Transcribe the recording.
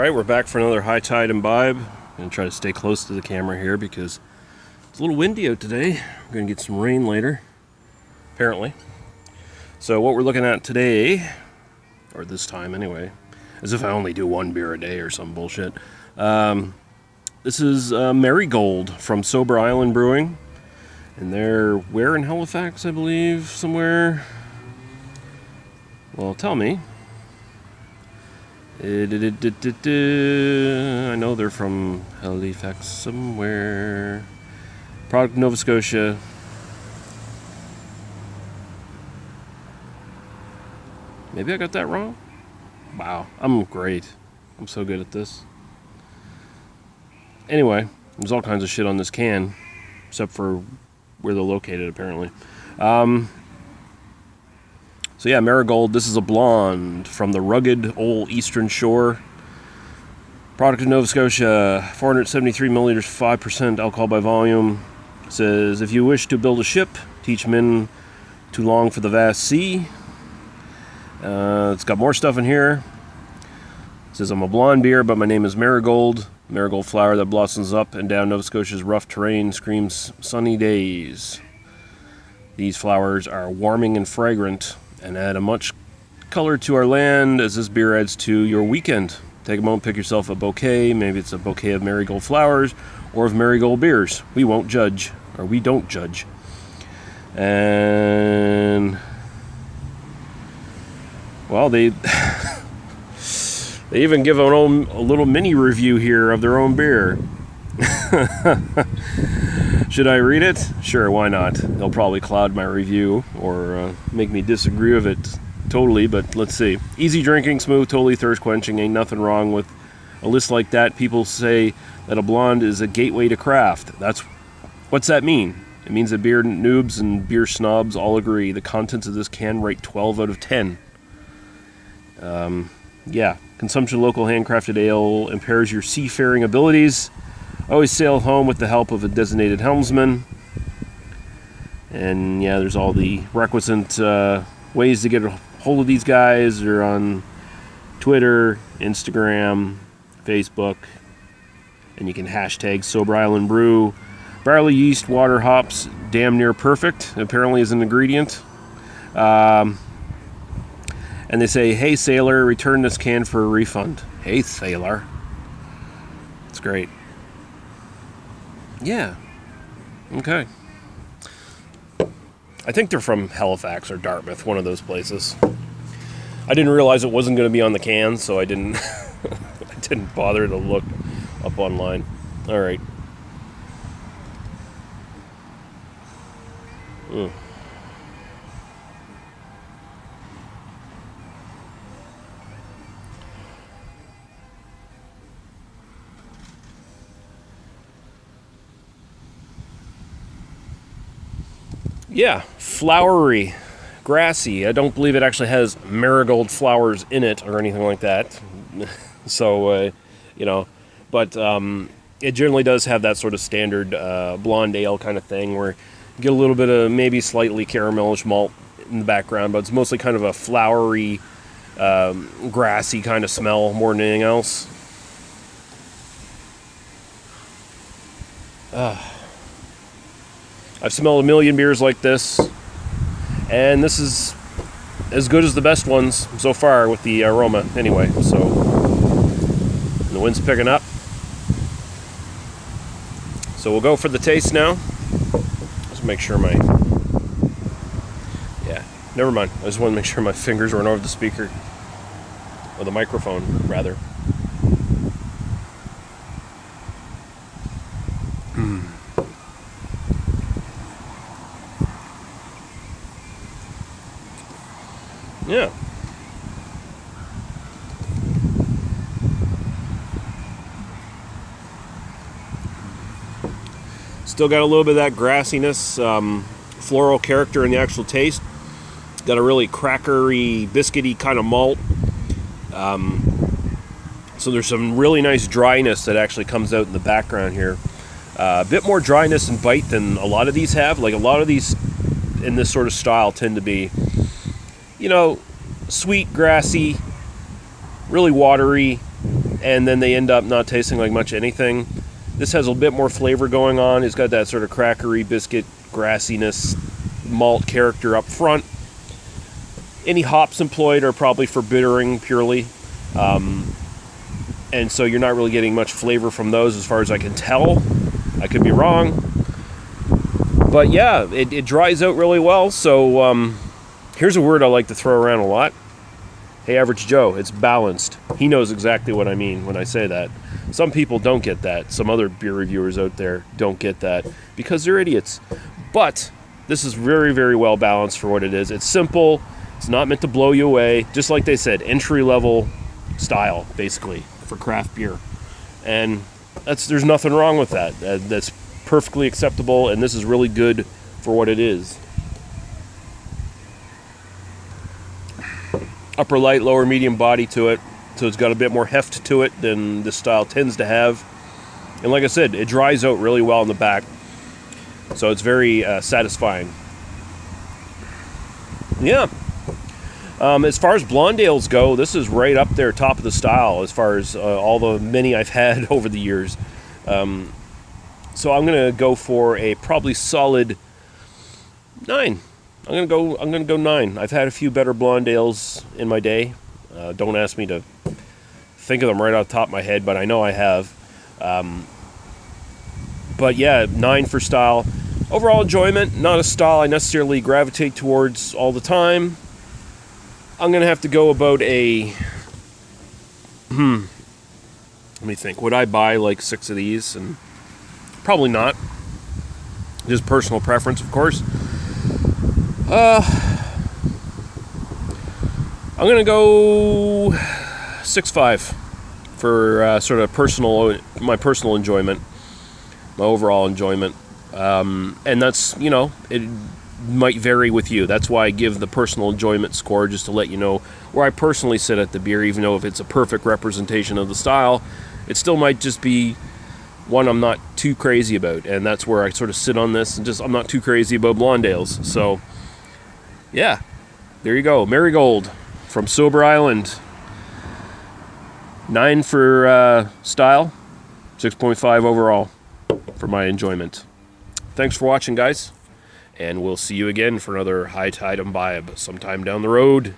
Alright, we're back for another high tide imbibe. I'm going to try to stay close to the camera here because it's a little windy out today. We're going to get some rain later, apparently. So what we're looking at today, or this time anyway, as if I only do one beer a day or some bullshit. This is Marigold from Sober Island Brewing. And they're where in Halifax, I believe, somewhere. Well, tell me. I know they're from Halifax somewhere. Product Nova Scotia. Maybe I got that wrong? Wow, I'm great. I'm so good at this. Anyway, there's all kinds of shit on this can, except for where they're located, apparently. So yeah, Marigold, this is a blonde from the rugged old eastern shore. Product of Nova Scotia, 473 milliliters, 5% alcohol by volume. It says, if you wish to build a ship, teach men to long for the vast sea. It's got more stuff in here. It says, I'm a blonde beer, but my name is Marigold. Marigold flower that blossoms up and down Nova Scotia's rough terrain screams sunny days. These flowers are warming and fragrant and add a much color to our land as this beer adds to your weekend. Take a moment, pick yourself a bouquet. Maybe it's a bouquet of marigold flowers or of marigold beers. We won't judge, or we don't judge. And well, they they even give a little mini review here of their own beer. Should I read it? Sure, why not? They'll probably cloud my review or make me disagree with it totally, but let's see. Easy drinking, smooth, totally thirst quenching. Ain't nothing wrong with a list like that. People say that a blonde is a gateway to craft. What's that mean? It means that beer noobs and beer snobs all agree. The contents of this can rate 12 out of 10. Yeah, consumption of local handcrafted ale impairs your seafaring abilities. Always sail home with the help of a designated helmsman. And yeah, there's all the requisite ways to get a hold of these guys. They're on Twitter, Instagram, Facebook. And you can hashtag Sober Island Brew. Barley, yeast, water, hops, damn near perfect, apparently is an ingredient. And they say, hey sailor, return this can for a refund. Hey sailor. It's great. Yeah. Okay. I think they're from Halifax or Dartmouth, one of those places. I didn't realize it wasn't going to be on the can, so I didn't I didn't bother to look up online. All right. Yeah, flowery, grassy. I don't believe it actually has marigold flowers in it or anything like that. So, but it generally does have that sort of standard blonde ale kind of thing where you get a little bit of maybe slightly caramelish malt in the background, but it's mostly kind of a flowery, grassy kind of smell more than anything else. I've smelled a million beers like this, and this is as good as the best ones so far with the aroma anyway. So the wind's picking up, so we'll go for the taste now. Let's make sure never mind, I just want to make sure my fingers weren't over the speaker, or the microphone rather. Yeah. Still got a little bit of that grassiness, floral character in the actual taste. Got a really crackery, biscuity kind of malt. So there's some really nice dryness that actually comes out in the background here. A bit more dryness and bite than a lot of these have. Like a lot of these in this sort of style tend to be, sweet, grassy, really watery, and then they end up not tasting like much anything. This has a bit more flavor going on. It's got that sort of crackery, biscuit, grassiness, malt character up front. Any hops employed are probably for bittering purely. And so you're not really getting much flavor from those as far as I can tell. I could be wrong. But yeah, it dries out really well. So here's a word I like to throw around a lot. Hey, Average Joe, it's balanced. He knows exactly what I mean when I say that. Some people don't get that. Some other beer reviewers out there don't get that because they're idiots. But this is very, very well balanced for what it is. It's simple. It's not meant to blow you away. Just like they said, entry-level style, basically, for craft beer. And there's nothing wrong with that. That's perfectly acceptable, and this is really good for what it is. Upper light, lower medium body to it, so it's got a bit more heft to it than this style tends to have. And like I said, it dries out really well in the back, so it's very satisfying. Yeah. As far as blonde ales go, this is right up there, top of the style, as far as all the many I've had over the years. So I'm gonna go for a probably solid 9. I'm gonna go 9. I've had a few better blonde ales in my day. Don't ask me to think of them right off the top of my head, but I know I have. But yeah, 9 for style. Overall enjoyment, not a style I necessarily gravitate towards all the time. I'm gonna have to go about a. Let me think. Would I buy like 6 of these? And probably not. Just personal preference, of course. I'm gonna go 6.5 for sort of my personal enjoyment, my overall enjoyment, and that's, you know, it might vary with you. That's why I give the personal enjoyment score, just to let you know where I personally sit at the beer. Even though if it's a perfect representation of the style, it still might just be one I'm not too crazy about, and that's where I sort of sit on this, and just I'm not too crazy about blonde ales. So yeah, there you go. Marigold from Sober Island. 9 for style, 6.5 overall for my enjoyment. Thanks for watching, guys, and we'll see you again for another High Tide Imbibe sometime down the road.